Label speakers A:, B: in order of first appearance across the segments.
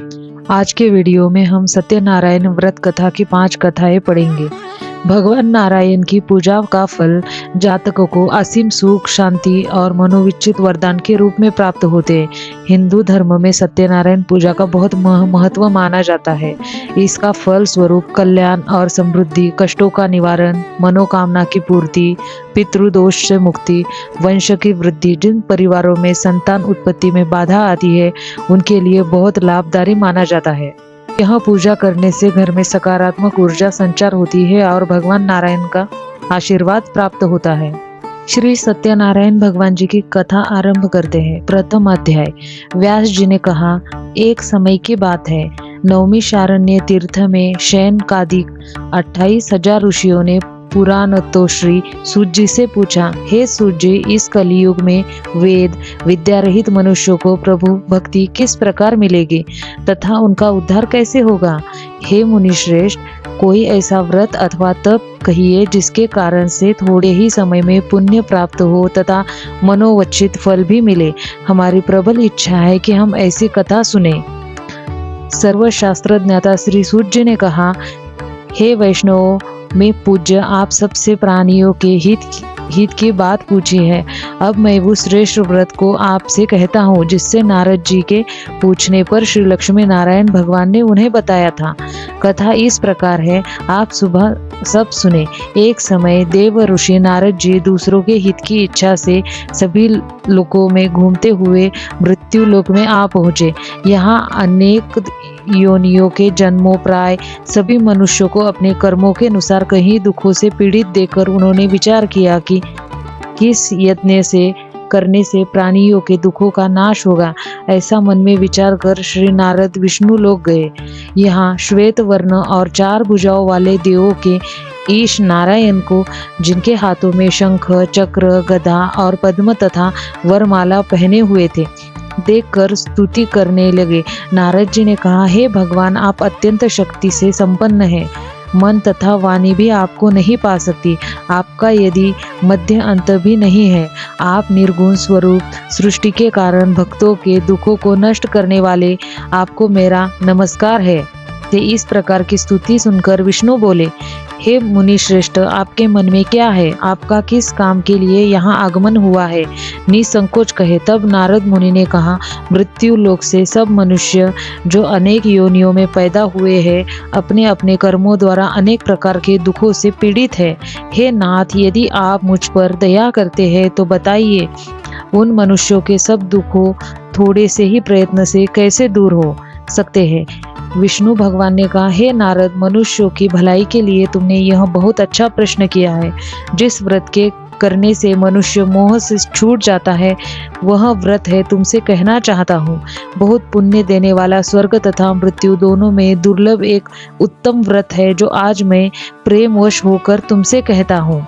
A: आज के वीडियो में हम सत्यनारायण व्रत कथा की 5 कथाएं पढ़ेंगे। भगवान नारायण की पूजा का फल जातकों को असीम सुख, शांति और मनोविच्चित वरदान के रूप में प्राप्त होते हैं। हिंदू धर्म में सत्यनारायण पूजा का बहुत महत्व माना जाता है। इसका फल स्वरूप कल्याण और समृद्धि, कष्टों का निवारण, मनोकामना की पूर्ति, पितृदोष से मुक्ति, वंश की वृद्धि। जिन परिवारों में संतान उत्पत्ति में बाधा आती है उनके लिए बहुत लाभदायी माना जाता है। यह पूजा करने से घर में सकारात्मक ऊर्जा संचार होती है और भगवान नारायण का आशीर्वाद प्राप्त होता है। श्री सत्यनारायण भगवान जी की कथा आरंभ करते हैं। प्रथम अध्याय। व्यास जी ने कहा, एक समय की बात है, नवमी शारण्य तीर्थ में शयन कादिक 28,000 ऋषियों ने पुराणतोश्री सूत जी से पूछा, हे सूत जी, इस कलयुग में वेद विद्या रहित मनुष्यों को प्रभु भक्ति किस प्रकार मिलेगी तथा उनका उद्धार कैसे होगा? हे मुनिश्रेष्ठ, कोई ऐसा व्रत अथवा तप कहिए जिसके कारण से थोड़े ही समय में पुण्य प्राप्त हो तथा मनोवच्चित फल भी मिले। हमारी प्रबल इच्छा है कि हम ऐसी कथा सुने। सर्वशास्त्रज्ञाता श्री सूत जी ने कहा, हे वैष्णवों, मैं पूज्य आप सबसे प्राणियों के हित की बात पूछी है। अब मैं वो श्रेष्ठ व्रत को आपसे कहता हूँ जिससे नारद जी के पूछने पर श्री लक्ष्मी नारायण भगवान ने उन्हें बताया था। कथा इस प्रकार है, आप सुबह सब सुने। एक समय देव ऋषि नारद जी दूसरों के हित की इच्छा से सभी लोकों में घूमते हुए मृत्यु लोक में आ पहुँचे। यहाँ अनेक योनियों के जन्मों प्राय सभी मनुष्यों को अपने कर्मों के अनुसार कहीं दुखों से पीड़ित देखकर उन्होंने विचार किया कि किस यत्न से करने से प्राणियों के दुखों का नाश होगा। ऐसा मन में विचार कर श्री नारद विष्णु लोक गए। यहाँ श्वेत वर्ण और 4 भुजाओं वाले देवों के ईश नारायण को, जिनके हाथों में शंख, चक्र, गदा और पद्म तथा वरमाला पहने हुए थे, देखकर स्तुति करने लगे। नारद जी ने कहा, हे भगवान, आप अत्यंत शक्ति से संपन्न हैं। मन तथा वाणी भी आपको नहीं पा सकती। आपका यदि मध्य अंत भी नहीं है। आप निर्गुण स्वरूप, सृष्टि के कारण भक्तों के दुखों को नष्ट करने वाले, आपको मेरा नमस्कार है। इस प्रकार की स्तुति सुनकर विष्णु बोले, हे मुनि श्रेष्ठ, आपके मन में क्या है? आपका किस काम के लिए यहाँ आगमन हुआ है? निसंकोच कहे। तब नारद मुनि ने कहा, मृत्यु लोक से सब मनुष्य जो अनेक योनियों में पैदा हुए हैं, अपने अपने कर्मों द्वारा अनेक प्रकार के दुखों से पीड़ित है। हे नाथ, यदि आप मुझ पर दया करते हैं तो बताइए, उन मनुष्यों के सब दुखों थोड़े से ही प्रयत्न से कैसे दूर हो सकते हैं? विष्णु भगवान ने कहा, हे नारद, मनुष्यों की भलाई के लिए तुमने यह बहुत अच्छा प्रश्न किया है। जिस व्रत के करने से मनुष्य मोह से छूट जाता है, वह व्रत है तुमसे कहना चाहता हूँ। बहुत पुण्य देने वाला स्वर्ग तथा मृत्यु दोनों में दुर्लभ एक उत्तम व्रत है जो आज मैं प्रेमवश होकर तुमसे कहता हूँ।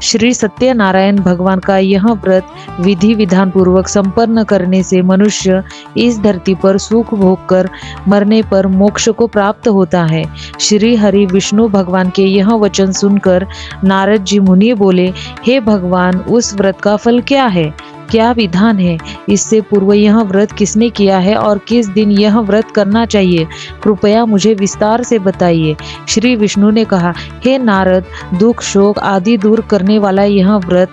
A: श्री सत्यनारायण भगवान का यह व्रत विधि विधान पूर्वक संपन्न करने से मनुष्य इस धरती पर सुख भोग कर मरने पर मोक्ष को प्राप्त होता है। श्री हरि विष्णु भगवान के यह वचन सुनकर नारद जी मुनि बोले, हे भगवान, उस व्रत का फल क्या है? क्या विधान है? इससे पूर्व यह व्रत किसने किया है और किस दिन यह व्रत करना चाहिए? कृपया मुझे विस्तार से बताइए। श्री विष्णु ने कहा, हे नारद, दुख शोक आदि दूर करने वाला यह व्रत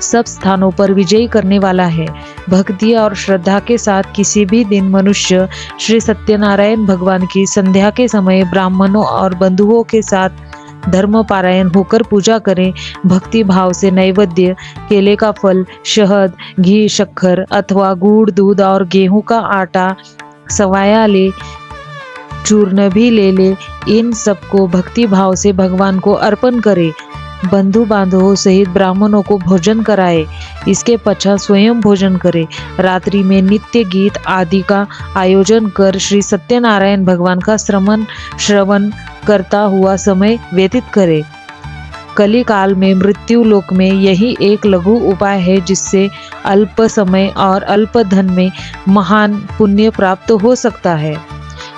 A: सब स्थानों पर विजयी करने वाला है। भक्ति और श्रद्धा के साथ किसी भी दिन मनुष्य श्री सत्यनारायण भगवान की संध्या के समय ब्राह्मणों और बंधुओं के साथ धर्म पारायण होकर पूजा करें। भक्ति भाव से नैवेद्य, केले का फल, शहद, घी, शक्कर अथवा गुड़, दूध और गेहूं का आटा, सवाया ले, चूर्ण भी ले ले, इन सबको भक्ति भाव से भगवान को अर्पण करे। बंधु बांधवों सहित ब्राह्मणों को भोजन कराए। इसके पश्चात स्वयं भोजन करे। रात्रि में नित्य गीत आदि का आयोजन कर श्री सत्यनारायण भगवान का श्रवण करता हुआ समय व्यतीत करे। कली काल में मृत्यु लोक में यही एक लघु उपाय है जिससे अल्प समय और अल्प धन में महान पुण्य प्राप्त हो सकता है।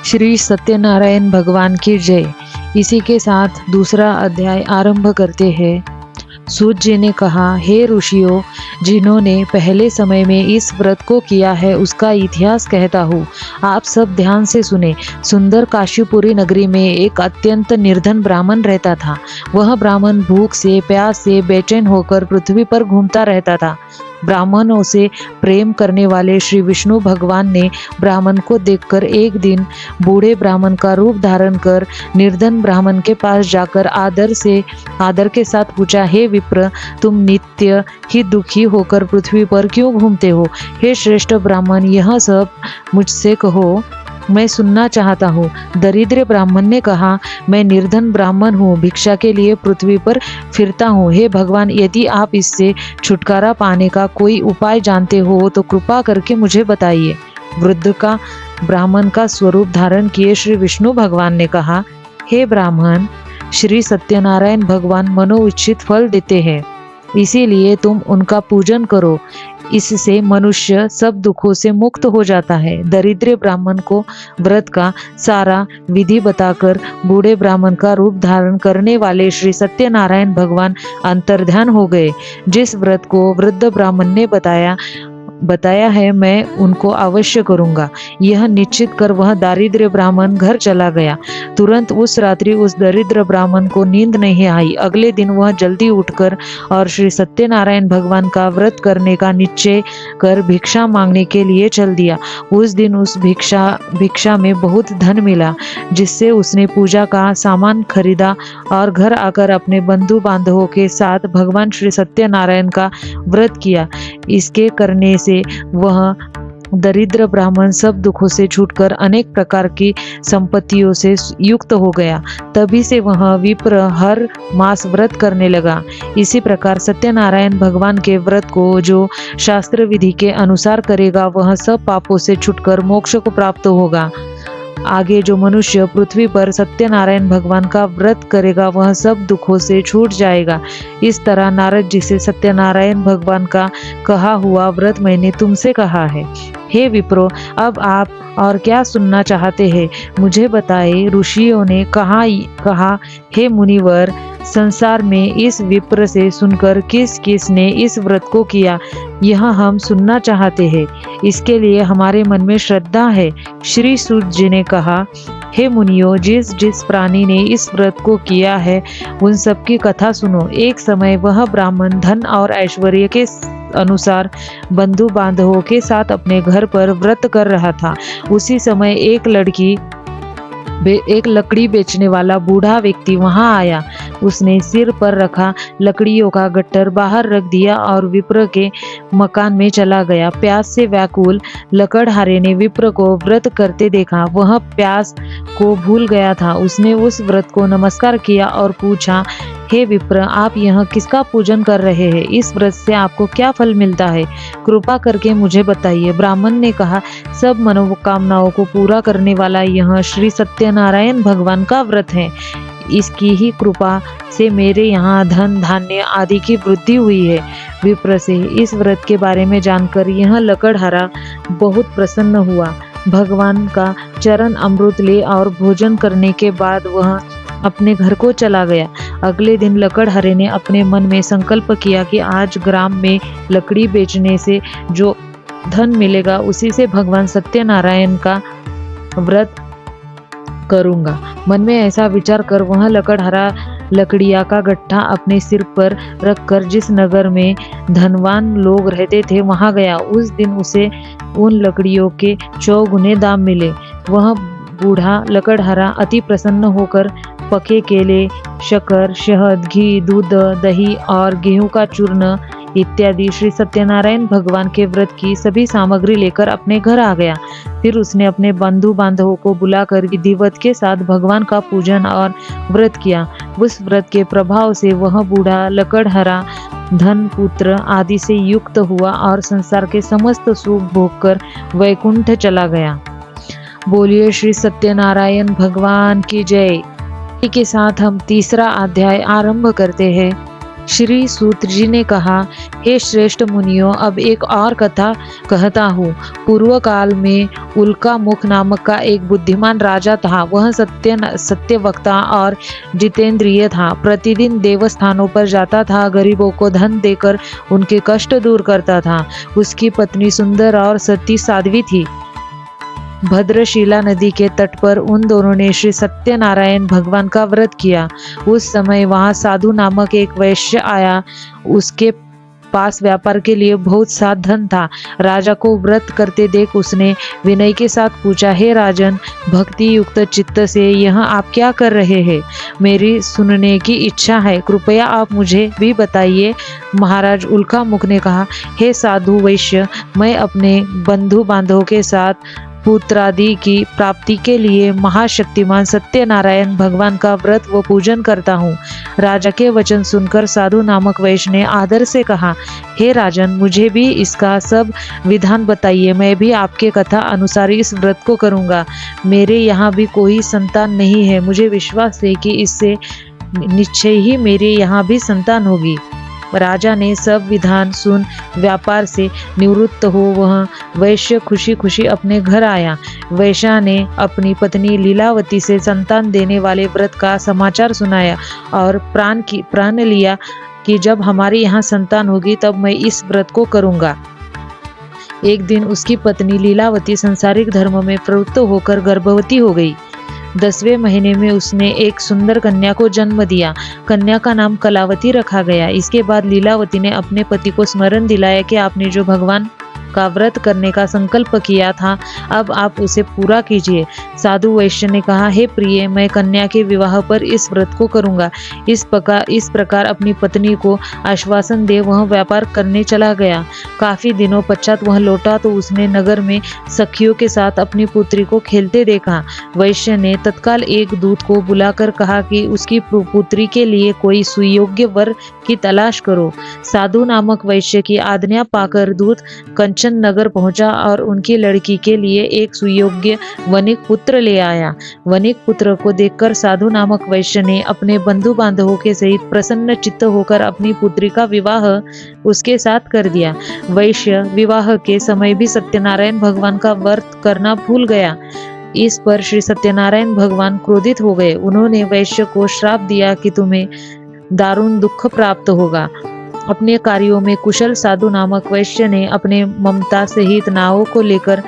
A: श्री सत्यनारायण भगवान की जय। इसी के साथ दूसरा अध्याय आरंभ करते हैं। सूत जी ने कहा, हे ऋषियों, जिन्होंने पहले समय में इस व्रत को किया है उसका इतिहास कहता हूँ, आप सब ध्यान से सुने। सुंदर काशीपुरी नगरी में एक अत्यंत निर्धन ब्राह्मण रहता था। वह ब्राह्मण भूख से प्यास से बेचैन होकर पृथ्वी पर घूमता रहता था। ब्राह्मणों से प्रेम करने वाले श्री विष्णु भगवान ने ब्राह्मण को देखकर एक दिन बूढ़े ब्राह्मण का रूप धारण कर निर्धन ब्राह्मण के पास जाकर आदर के साथ पूछा, हे विप्र, तुम नित्य ही दुखी होकर पृथ्वी पर क्यों घूमते हो? हे श्रेष्ठ ब्राह्मण, यह सब मुझसे कहो, मैं सुनना चाहता हूँ। दरिद्र ब्राह्मण ने कहा, मैं निर्धन ब्राह्मण हूँ, भिक्षा के लिए पृथ्वी पर फिरता हूँ। हे भगवान, यदि आप इससे छुटकारा पाने का कोई उपाय जानते हो तो कृपा करके मुझे बताइए। वृद्ध का ब्राह्मण का स्वरूप धारण किए श्री विष्णु भगवान ने कहा, हे ब्राह्मण, श्री सत्यनारायण भगवान मनोइच्छित फल देते हैं, इसीलिए तुम उनका पूजन करो। इससे मनुष्य सब दुखों से मुक्त हो जाता है। दरिद्र ब्राह्मण को व्रत का सारा विधि बताकर बूढ़े ब्राह्मण का रूप धारण करने वाले श्री सत्यनारायण भगवान अंतर्ध्यान हो गए। जिस व्रत को वृद्ध ब्राह्मण ने बताया है, मैं उनको अवश्य करूंगा। यह निश्चित कर वह दरिद्र ब्राह्मण घर चला गया। तुरंत उस रात्रि उस दरिद्र ब्राह्मण को नींद नहीं आई। अगले दिन वह जल्दी उठकर और श्री सत्यनारायण भगवान का व्रत करने का निश्चय कर भिक्षा मांगने के लिए चल दिया। उस दिन उस भिक्षा में बहुत धन मिला, जिससे उसने पूजा का सामान खरीदा और घर आकर अपने बंधु बांधवों के साथ भगवान श्री सत्यनारायण का व्रत किया। इसके करने से वह दरिद्र ब्राह्मण सब दुखों से छूटकर अनेक प्रकार की संपत्तियों से युक्त हो गया। तभी से वह विप्र हर मास व्रत करने लगा। इसी प्रकार सत्यनारायण भगवान के व्रत को जो शास्त्र विधि के अनुसार करेगा, वह सब पापों से छूटकर मोक्ष को प्राप्त होगा। आगे जो मनुष्य पृथ्वी पर सत्यनारायण भगवान का व्रत करेगा, वह सब दुखों से छूट जाएगा। इस तरह नारद जी से सत्यनारायण भगवान का कहा हुआ व्रत मैंने तुमसे कहा है। हे विप्रो, अब आप और क्या सुनना चाहते हैं, मुझे बताए। ऋषियों ने कहा, हे मुनिवर, संसार में इस विप्र से सुनकर किस किस ने इस व्रत को किया, यह हम सुनना चाहते हैं। इसके लिए हमारे मन में श्रद्धा है। श्री सूत जी ने कहा, हे मुनियों, जिस जिस प्राणी ने इस व्रत को किया है, उन सब की कथा सुनो। एक समय वह ब्राह्मण धन और ऐश्वर्य के अनुसार बंधु बांधवों के साथ अपने घर पर व्रत कर रहा था। उसी समय एक लकड़ी बेचने वाला बूढ़ा व्यक्ति वहां आया। उसने सिर पर रखा लकड़ियों का गट्टर बाहर रख दिया और विप्र के मकान में चला गया। प्यास से व्याकुल लकड़हारे ने विप्र को व्रत करते देखा। वह प्यास को भूल गया था। उसने उस व्रत को नमस्कार किया और पूछा, हे विप्र, आप यह किसका पूजन कर रहे हैं? इस व्रत से आपको क्या फल मिलता है? कृपा करके मुझे बताइए। ब्राह्मण ने कहा, सब मनोकामनाओं को पूरा करने वाला यह श्री सत्यनारायण भगवान का व्रत है। इसकी ही कृपा से मेरे यहाँ धन धान्य आदि की वृद्धि हुई है। विप्र से इस व्रत के बारे में जानकर यह लकड़हारा बहुत प्रसन्न हुआ। भगवान का चरण अमृत ले और भोजन करने के बाद वह अपने घर को चला गया। अगले दिन लकड़हारे ने अपने मन में संकल्प किया कि आज ग्राम में लकड़ी बेचने से जो धन मिलेगा, उसी से भगवान सत्यनारायण का व्रत करूंगा। मन में ऐसा विचार कर वह लकड़हारा लकड़िया का गट्ठा अपने सिर पर रखकर जिस नगर में धनवान लोग रहते थे वहां गया। उस दिन उसे उन लकड़ियों के 4 गुने दाम मिले। वह बूढ़ा लकड़हारा अति प्रसन्न होकर पके केले, शक्कर, शहद, घी, दूध, दही और गेहूं का चूर्ण इत्यादि श्री सत्यनारायण भगवान के व्रत की सभी सामग्री लेकर अपने घर आ गया। फिर उसने अपने बंधु बांधवों को बुलाकर विधिवत के साथ भगवान का पूजन और व्रत किया। उस व्रत के प्रभाव से वह बूढ़ा लकड़हारा धन, पुत्र आदि से युक्त हुआ और संसार के समस्त सुख भोगकर वैकुंठ चला गया। बोलिए श्री सत्यनारायण भगवान की जय। के साथ हम तीसरा अध्याय आरंभ करते हैं। श्री सूत जी ने कहा, हे श्रेष्ठ मुनियों, अब एक और कथा कहता हूँ। पूर्व काल में उल्का मुख नामक का एक बुद्धिमान राजा था। वह सत्यवक्ता और जितेंद्रिय था। प्रतिदिन देवस्थानों पर जाता था, गरीबों को धन देकर उनके कष्ट दूर करता था। उसकी पत्नी सुंदर और सती साध्वी थी। भद्रशिला नदी के तट पर उन दोनों ने श्री सत्यनारायण भगवान का व्रत किया। उस समय वहां साधु नामक एक वैश्य आया। उसके पास व्यापार के लिए बहुत सा धन था। राजा को व्रत करते देख उसने विनय के साथ पूछा, हे राजन, भक्ति युक्त चित्त से यहाँ आप क्या कर रहे हैं? मेरी सुनने की इच्छा है, कृपया आप मुझे भी बताइए। महाराज उल्का मुख ने कहा, हे साधु वैश्य, मैं अपने बंधु बांधवों के साथ पुत्रादि की प्राप्ति के लिए महाशक्तिमान सत्यनारायण भगवान का व्रत व पूजन करता हूँ। राजा के वचन सुनकर साधु नामक वैश्य ने आदर से कहा, हे राजन, मुझे भी इसका सब विधान बताइए। मैं भी आपके कथा अनुसार इस व्रत को करूँगा। मेरे यहाँ भी कोई संतान नहीं है। मुझे विश्वास है कि इससे निश्चय ही मेरे यहाँ भी संतान होगी। राजा ने सब विधान सुन व्यापार से निवृत्त हो वह वैश्य खुशी खुशी अपने घर आया। वैश्य ने अपनी पत्नी लीलावती से संतान देने वाले व्रत का समाचार सुनाया और प्रण लिया कि जब हमारे यहाँ संतान होगी तब मैं इस व्रत को करूँगा। एक दिन उसकी पत्नी लीलावती संसारिक धर्म में प्रवृत्त होकर गर्भवती हो गई। 10वें महीने में उसने एक सुंदर कन्या को जन्म दिया। कन्या का नाम कलावती रखा गया। इसके बाद लीलावती ने अपने पति को स्मरण दिलाया कि आपने जो भगवान का व्रत करने का संकल्प किया था, अब आप उसे पूरा कीजिए। साधु वैश्य ने कहा, हे प्रिय, मैं कन्या के विवाह पर इस व्रत को करूंगा। इस प्रकार अपनी पत्नी को आश्वासन दे वह व्यापार करने चला गया। काफी दिनों पश्चात वह लौटा तो उसने नगर में सखियों के साथ अपनी पुत्री को खेलते देखा। वैश्य ने तत्काल एक दूत को बुलाकर कहा कि उसकी पुत्री के लिए कोई सुयोग्य वर की तलाश करो। साधु नामक वैश्य की आज्ञा पाकर दूत कंचन नगर पहुंचा और उनकी लड़की के लिए एक सुयोग्य वनिक पुत्र ले आया। वनिक पुत्र को देखकर साधु नामक वैश्य ने अपने बंधु बांधवों के सहित प्रसन्न चित्त होकर अपनी पुत्री का विवाह उसके साथ कर दिया। वैश्य विवाह के समय भी सत्यनारायण भगवान का व्रत करना भूल गया। इस पर श्री सत्यनारायण भगवान क्रोधित हो गए। उन्होंने वैश्य को श्राप दिया कि तुम्हें दारुण दुख प्राप्त होगा। अपने कार्यों में कुशल साधु नामक वैश्य ने अपने ममता सहित नावों को लेकर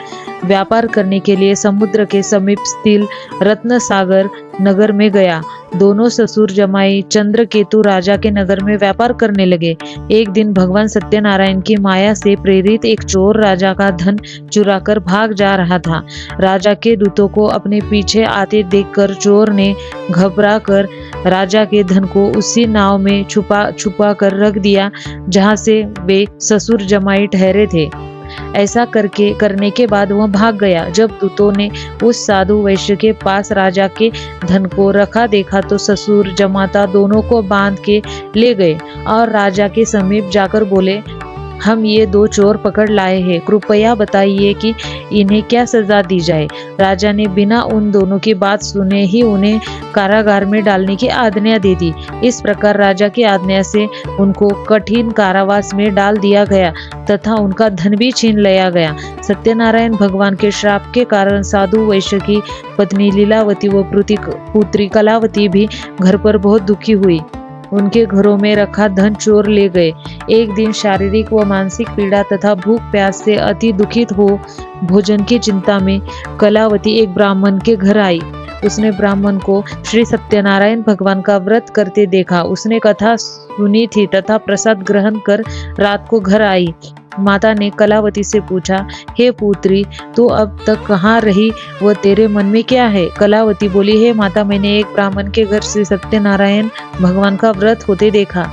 A: व्यापार करने के लिए समुद्र के समीप स्थित रत्न सागर नगर में गया। दोनों ससुर जमाई चंद्रकेतु राजा के नगर में व्यापार करने लगे। एक दिन भगवान सत्यनारायण की माया से प्रेरित एक चोर राजा का धन चुराकर भाग जा रहा था। राजा के दूतों को अपने पीछे आते देखकर चोर ने घबरा कर राजा के धन को उसी नाव में छुपा कर रख दिया जहां से वे ससुर जमाई ठहरे थे। ऐसा करने के बाद वह भाग गया। जब दूतों ने उस साधु वैश्य के पास राजा के धन को रखा देखा तो ससुर जमाता दोनों को बांध के ले गए और राजा के समीप जाकर बोले, हम ये दो चोर पकड़ लाए हैं, कृपया बताइए कि इन्हें क्या सजा दी जाए। राजा ने बिना उन दोनों की बात सुने ही उन्हें कारागार में डालने की आज्ञा दे दी। इस प्रकार राजा की आज्ञा से उनको कठिन कारावास में डाल दिया गया तथा उनका धन भी छीन लिया गया। सत्यनारायण भगवान के श्राप के कारण साधु वैश्य की पत्नी लीलावती व पुत्री कलावती भी घर पर बहुत दुखी हुई। उनके घरों में रखा धन चोर ले गए। एक दिन शारीरिक व मानसिक पीड़ा तथा भूख प्यास से अति दुखित हो भोजन की चिंता में कलावती एक ब्राह्मण के घर आई। उसने ब्राह्मण को श्री सत्यनारायण भगवान का व्रत करते देखा। उसने कथा सुनी थी तथा प्रसाद ग्रहण कर रात को घर आई। माता ने कलावती से पूछा, हे पुत्री, तू अब तक कहाँ रही व तेरे मन में क्या है? कलावती बोली, हे माता, मैंने एक ब्राह्मण के घर श्री सत्यनारायण भगवान का व्रत होते देखा।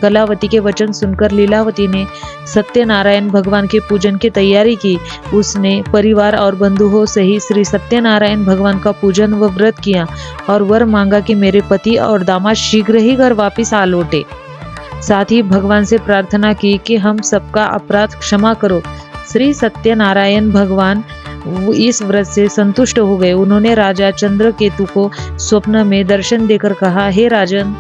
A: कलावती के वचन सुनकर लीलावती ने सत्यनारायण भगवान के पूजन की तैयारी की। उसने परिवार और बंधुओं सहित श्री सत्यनारायण भगवान का पूजन व व्रत किया और वर मांगा कि मेरे पति और दामाद शीघ्र ही घर वापिस आ लौटे। साथ ही भगवान से प्रार्थना की कि हम सबका अपराध क्षमा करो। श्री सत्यनारायण भगवान इस व्रत से संतुष्ट हो गए। उन्होंने राजा चंद्रकेतु को स्वप्न में दर्शन देकर कहा, हे राजन,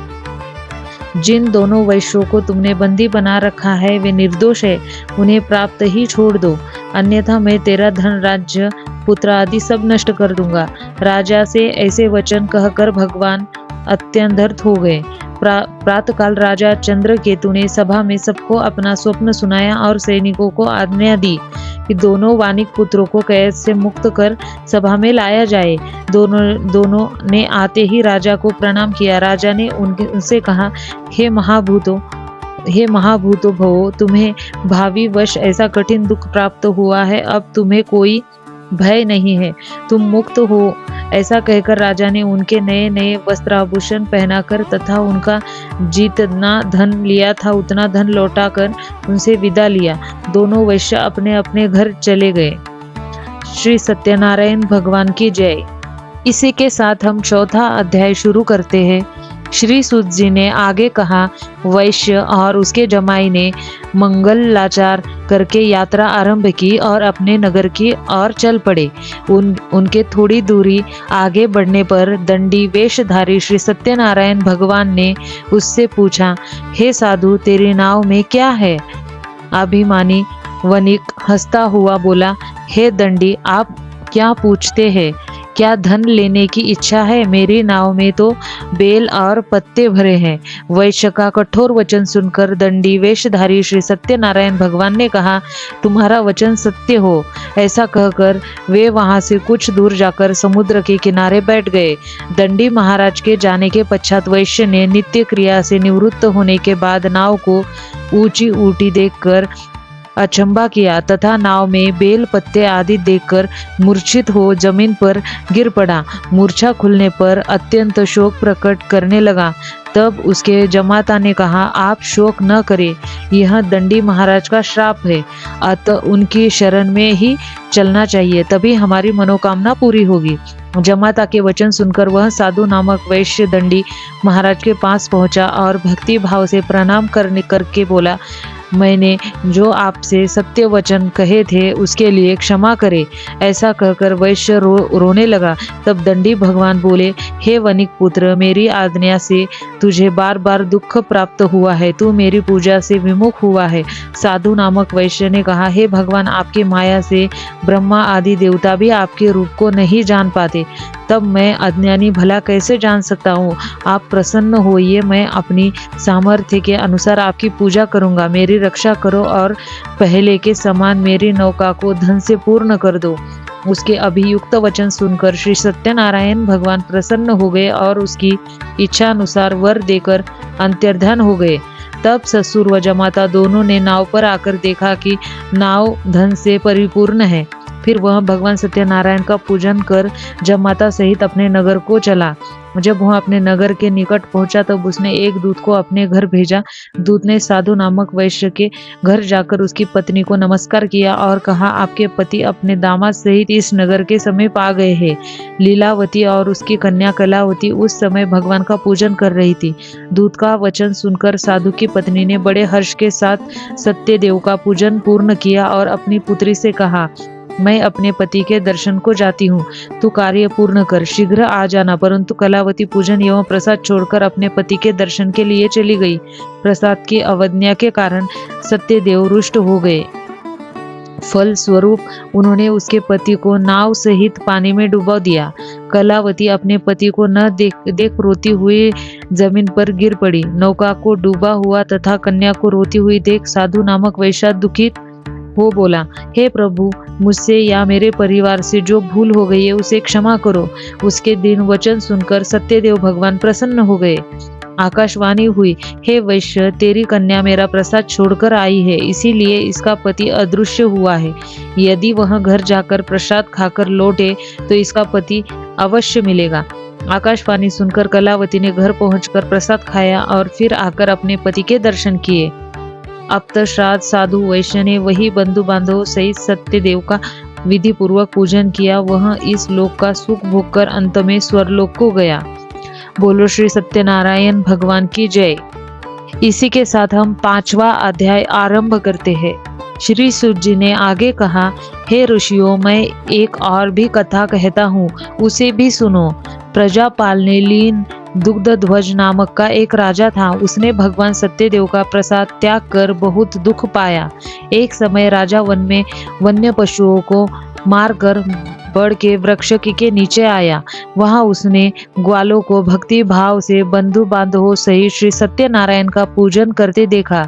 A: जिन दोनों वैश्यों को तुमने बंदी बना रखा है वे निर्दोष है, उन्हें प्राप्त ही छोड़ दो, अन्यथा मैं तेरा धन, राज्य, पुत्र आदि सब नष्ट कर दूंगा। राजा से ऐसे वचन कहकर भगवान अत्यंत हो गए। प्रातःकाल राजा चंद्रकेतु ने सभा में सबको अपना स्वप्न सुनाया और सैनिकों को आज्ञा दी कि दोनों वानिक पुत्रों को कैद से मुक्त कर सभा में लाया जाए। दोनों ने आते ही राजा को प्रणाम किया। राजा ने उनसे कहा, हे महाभूतो भवो, तुम्हें भावी वश ऐसा कठिन दुख प्राप्त हुआ है, अब तुम्हें कोई भय नहीं है, तुम मुक्त हो। ऐसा कहकर राजा ने उनके नए नए वस्त्राभूषण पहनाकर तथा उनका जितना धन लिया था उतना धन लौटाकर उनसे विदा लिया। दोनों वैश्य अपने अपने घर चले गए। श्री सत्यनारायण भगवान की जय। इसी के साथ हम चौथा अध्याय शुरू करते हैं। श्री सूत जी ने आगे कहा, वैश्य और उसके जमाई ने मंगलाचार करके यात्रा आरंभ की और अपने नगर की ओर चल पड़े। उनके थोड़ी दूरी आगे बढ़ने पर दंडी वेशधारी श्री सत्यनारायण भगवान ने उससे पूछा, हे साधु, तेरी नाव में क्या है? अभिमानी वणिक हंसता हुआ बोला, हे दंडी, आप क्या पूछते हैं? क्या धन लेने की इच्छा है? मेरी नाव में तो बेल और पत्ते भरे हैं। वैश्य का कठोर वचन सुनकर दंडी वेशधारी श्री सत्यनारायण भगवान ने कहा, तुम्हारा वचन सत्य हो। ऐसा कहकर वे वहां से कुछ दूर जाकर समुद्र के किनारे बैठ गए। दंडी महाराज के जाने के पश्चात वैश्य ने नित्य क्रिया से निवृत्त होने के बाद नाव को ऊंची ऊटी देखकर अचंबा किया तथा नाव में बेल पत्ते आदि देखकर मूर्छित हो जमीन पर गिर पड़ा। मूर्छा खुलने पर अत्यंत शोक प्रकट करने लगा। तब उसके जमाता ने कहा, आप शोक न करें, यह दंडी महाराज का श्राप है, अतः उनकी शरण में ही चलना चाहिए, तभी हमारी मनोकामना पूरी होगी। जमाता के वचन सुनकर वह साधु नामक वैश्य दंडी महाराज के पास पहुंचा और भक्ति भाव से प्रणाम करके बोला, मैंने जो आपसे सत्य वचन कहे थे उसके लिए क्षमा करे। ऐसा कहकर वैश्य रोने लगा। तब दंडी भगवान बोले, हे वणिक पुत्र, मेरी आज्ञा से तुझे बार बार दुख प्राप्त हुआ है, तू मेरी पूजा से विमुख हुआ है। साधु नामक वैश्य ने कहा, हे भगवान, आपकी माया से ब्रह्मा आदि देवता भी आपके रूप को नहीं जान पाते, तब मैं अज्ञानी भला कैसे जान सकता हूँ? आप प्रसन्न होइए, मैं अपनी सामर्थ्य के अनुसार आपकी पूजा करूँगा। मेरी रक्षा करो और पहले के समान मेरी नौका को धन से पूर्ण कर दो। उसके अभियुक्त वचन सुनकर श्री सत्यनारायण भगवान प्रसन्न हो गए और उसकी इच्छा अनुसार वर देकर अंतर्धान हो गए। तब ससुर व जमाता दोनों ने नाव पर आकर देखा कि नाव धन से परिपूर्ण है। फिर वह भगवान सत्यनारायण का पूजन कर जमाता सहित अपने नगर को चला। जब वह अपने नगर के निकट पहुंचा तब उसने एक दूत को अपने घर भेजा। दूत ने साधु नामक वैश्य के घर जाकर उसकी पत्नी को नमस्कार किया और कहा, आपके पति अपने दामाद सहित इस नगर के समीप आ गए हैं। लीलावती और उसकी कन्या कलावती उस समय भगवान का पूजन कर रही थी। दूत का वचन सुनकर साधु की पत्नी ने बड़े हर्ष के साथ सत्यदेव का पूजन पूर्ण किया और अपनी पुत्री से कहा, मैं अपने पति के दर्शन को जाती हूँ, तू कार्य पूर्ण कर, शीघ्र आ जाना। परंतु कलावती पूजन एवं प्रसाद छोड़कर अपने पति के दर्शन के लिए चली गई। प्रसाद की अवज्ञा के कारण सत्यदेव रुष्ट हो गए। फल स्वरूप उन्होंने उसके पति को नाव सहित पानी में डुबा दिया। कलावती अपने पति को न देख रोती हुई जमीन पर गिर पड़ी। नौका को डूबा हुआ तथा कन्या को रोती हुई देख साधु नामक वैश्य दुखित हो बोला, हे प्रभु, मुझसे या मेरे परिवार से जो भूल हो गई है उसे क्षमा करो। उसके दिन वचन सुनकर सत्यदेव भगवान प्रसन्न हो गए। आकाशवाणी हुई, हे वैश्य, तेरी कन्या मेरा प्रसाद छोड़कर आई है, इसीलिए इसका पति अदृश्य हुआ है। यदि वह घर जाकर प्रसाद खाकर लौटे तो इसका पति अवश्य मिलेगा। आकाशवाणी सुनकर कलावती ने घर पहुंचकर प्रसाद खाया और फिर आकर अपने पति के दर्शन किए। अब तत्पश्चात साधु वैश्य ने वही बंधु बांधव सहित सत्यदेव का विधि पूर्वक पूजन किया। वह इस लोक का सुख भोगकर अंत में स्वर्लोक को गया। बोलो श्री सत्यनारायण भगवान की जय। इसी के साथ हम 5वां अध्याय आरंभ करते हैं। श्री सूत जी ने आगे कहा, हे ऋषियों, मैं एक और भी कथा कहता हूँ, उसे भी सुनो। प्रजा पालने लीन दुग्धध्वज नामक का एक राजा था। उसने भगवान सत्यदेव का प्रसाद त्याग कर बहुत दुख पाया। एक समय राजा वन में वन्य पशुओं को मारकर बढ़ के वृक्ष के नीचे आया। वहां उसने ग्वालों को भक्ति भाव से बंधु बांधवों सहित श्री सत्यनारायण का पूजन करते देखा,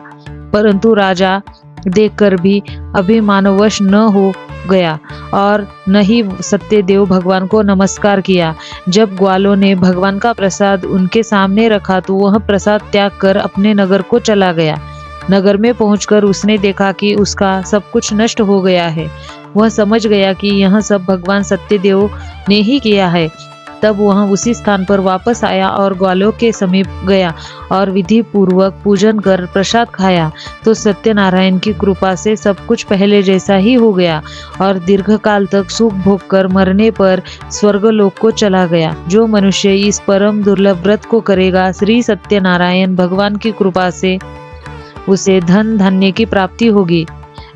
A: परंतु राजा देखकर भी अभिमानवश न हो गया और न ही सत्यदेव भगवान को नमस्कार किया। जब ग्वालों ने भगवान का प्रसाद उनके सामने रखा तो वह प्रसाद त्याग कर अपने नगर को चला गया। नगर में पहुंचकर उसने देखा कि उसका सब कुछ नष्ट हो गया है। वह समझ गया कि यह सब भगवान सत्यदेव ने ही किया है। तब वह उसी स्थान पर वापस आया और ग्वालों के समीप गया और विधि पूर्वक पूजन कर प्रसाद खाया तो सत्यनारायण की कृपा से सब कुछ पहले जैसा ही हो गया और दीर्घकाल तक सुख भोग कर मरने पर स्वर्गलोक को चला गया। जो मनुष्य इस परम दुर्लभ व्रत को करेगा, श्री सत्यनारायण भगवान की कृपा से उसे धन धान्य की प्राप्ति होगी।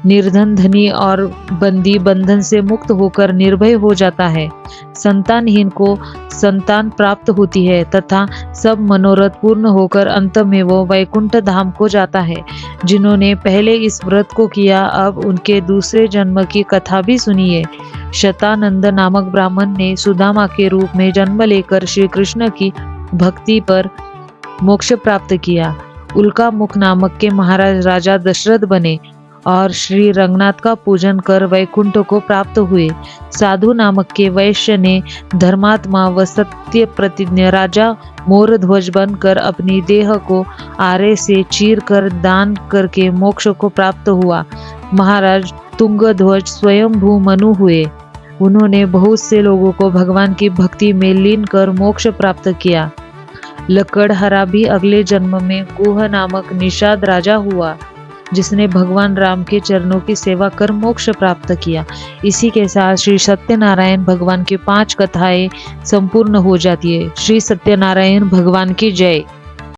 A: निर्धन धनी और बंदी बंधन से मुक्त होकर निर्भय हो जाता है। संतानहीन को संतान प्राप्त होती है तथा सब मनोरथ पूर्ण होकर अंत में वो वैकुंठ धाम को जाता है। जिन्होंने पहले इस व्रत को किया, अब उनके दूसरे जन्म की कथा भी सुनिए। शतानंद नामक ब्राह्मण ने सुदामा के रूप में जन्म लेकर श्री कृष्ण की भक्ति पर मोक्ष प्राप्त किया। उल्का मुख नामक के महाराज राजा दशरथ बने और श्री रंगनाथ का पूजन कर वैकुंठ को प्राप्त हुए। साधु नामक के वैश्य ने धर्मात्मा व सत्य प्रतिज्ञ राजा मोरध्वज बनकर अपनी देह को आरे से चीर कर दान करके मोक्ष को प्राप्त हुआ। महाराज तुंगध्वज स्वयंभू मनु हुए। उन्होंने बहुत से लोगों को भगवान की भक्ति में लीन कर मोक्ष प्राप्त किया। लकड़हरा भी अगले जन्म में गुह नामक निषाद राजा हुआ, जिसने भगवान राम के चरणों की सेवा कर मोक्ष प्राप्त किया। इसी के साथ श्री सत्यनारायण भगवान की 5 कथाएं संपूर्ण हो जाती है। श्री सत्यनारायण भगवान की जय।